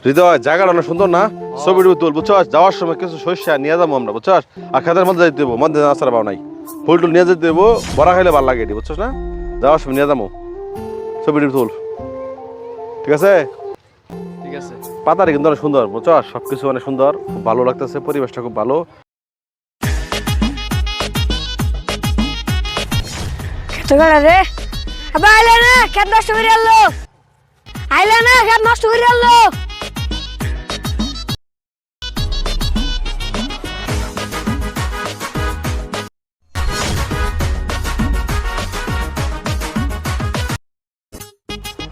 হৃদয় জায়গাটা অনেক সুন্দর না, ছবি তুল বুঝছো, যাওয়ার সময় কিছু শস্য নিয়ে যাবো আমরা বুঝছো, আর খেতের মধ্যে যাইতে দেবো, মধ্যে আসার পাও নাই, ফুল টুল নিয়ে যেতে দেবো, বড়া খাইলে ভালো লাগে বুঝছো না, যাওয়ার সময় নিয়ে যাবো, ছবি তুল, ঠিক আছে? ঠিক আছে। পাতাটা কিন্তু অনেক সুন্দর বুঝছো, সবকিছু অনেক সুন্দর, খুব ভালো লাগতেছে, পরিবেশটা খুব ভালো। রে আবার আইলে না, খেত নষ্ট করে আনলো, আইলে না, খেত নষ্ট করে আনলো।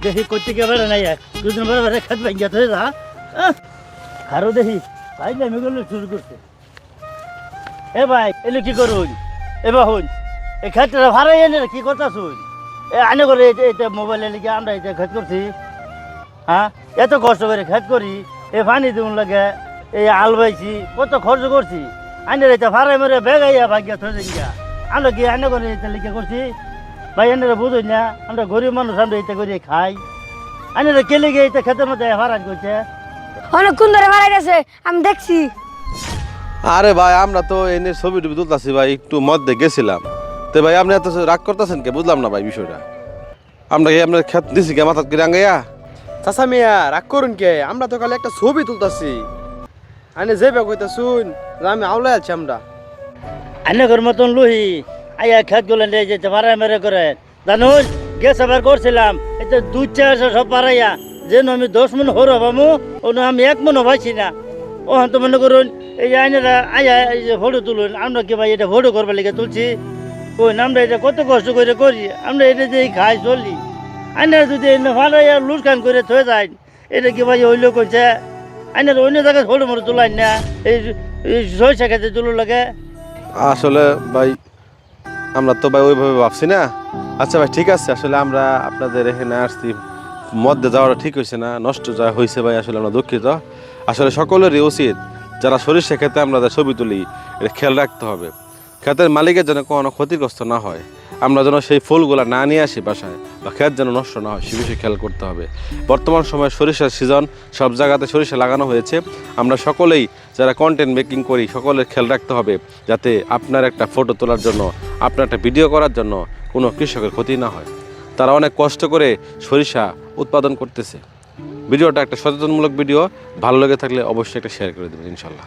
দেখি করতে কে বেড়ে নাই, দুদিন বেড়ে বেড়ে খেত ভাঙ্গিয়া ধরে যা, আরো দেখি ভাই আমি করলে শুরু করছে। এ ভাই এলে কি করুন, এবার হন এই খেতটা ভাড়াই এনে কি কথা শুন, এ আনে করে এটা মোবাইলে লিখে আমরা এটা খেত করছি, হ্যাঁ এত কষ্ট করে খেত করি, এ পানি দিন লাগে, এই আল বাইছি, কত খরচ করছি, আইনের এটা ভাড়াই মেরে বেগাইয়া ভাঙ্গিয়া ধরে গিয়া, আমরা কি আনে করে এটা লিখে করছি ভাই, এনারা বুঝুন না আমরা গরিব মানুষ, আমরা এটা করে খাই, আইনারা কেলে গিয়ে এটা খেতের মধ্যে ভাড়া করছে। অনেকক্ষণ ধরে মারা গেছে, আমি দেখছি। আরে ভাই আমরা তো এনে ছবি টবি তুলতেছি ভাই, একটু মধ্যে গেছিলাম তো ভাই, আপনি এত রাগ করতেছেন কে, বুঝলাম না ভাই বিষয়টা, আমরা কি আপনার খেত দিছি কে মাথা কি রাঙ্গাইয়া? চাচা মিয়া রাগ করুন কে, আমরা তো খালি একটা ছবি তুলতাছি, আনে যে ব্যাগ হইতা শুন আমি আওলাই আছি আমরা। আইনাগর মতন লুহি আইয়া খেত গুলো নিয়ে যেতে ভাড়া মেরে করে জানুন, গ্যাস আবার করছিলাম এটা দুধ চা সব পারাইয়া, যেন আমি 10 মন হরো পামু, ওনো আমি 1 মনও পাইছি না। ও তো মনে করুন এই আইনেরা আইয়া এই যে ফটো তুলুন, আমরা কি ভাই এটা ফটো করবার লিগে তুলছি, ওই আমরা এটা কত কষ্ট করে করি, আমরা এটা যে খাই চলি, আইনারা যদি ভাড়াইয়া লুটকান করে থয়ে যায়, এটা কি ভাই হইলো কইছে, আইনারা অন্য জায়গায় ফটো মরে তোলাই না, এই 6 খেতে তুলো লাগে। আসলে ভাই আমরা তো ভাই ওইভাবে ভাবছি না। আচ্ছা ভাই ঠিক আছে, আসলে আমরা আপনাদের এখানে আসছি, মধ্যে যাওয়াটা ঠিক হয়েছে না, নষ্ট যা হয়েছে ভাই, আসলে আমরা দুঃখিত। আসলে সকলেরই উচিত যারা সরিষা খেতে আমরা ছবি তুলি, এটা খেয়াল রাখতে হবে, ক্ষেতের মালিকের যেন কোনো ক্ষতিগ্রস্ত না হয়, আমরা যেন সেই ফুলগুলো না নিয়ে আসি বাসায়, বা ক্ষেত যেন নষ্ট না হয় সে বিষয়ে খেয়াল করতে হবে। বর্তমান সময়ে সরিষার সিজন, সব জায়গাতে সরিষা লাগানো হয়েছে, আমরা সকলেই যারা কন্টেন্ট মেকিং করি সকলের খেয়াল রাখতে হবে যাতে আপনার একটা ফটো তোলার জন্য, আপনার একটা ভিডিও করার জন্য কোনো কৃষকের ক্ষতি না হয়। তারা অনেক কষ্ট করে সরিষা উৎপাদন করতেছে। ভিডিওটা একটা সচেতনমূলক ভিডিও, ভালো লেগে থাকলে অবশ্যই একটা শেয়ার করে দেবেন ইনশাল্লাহ।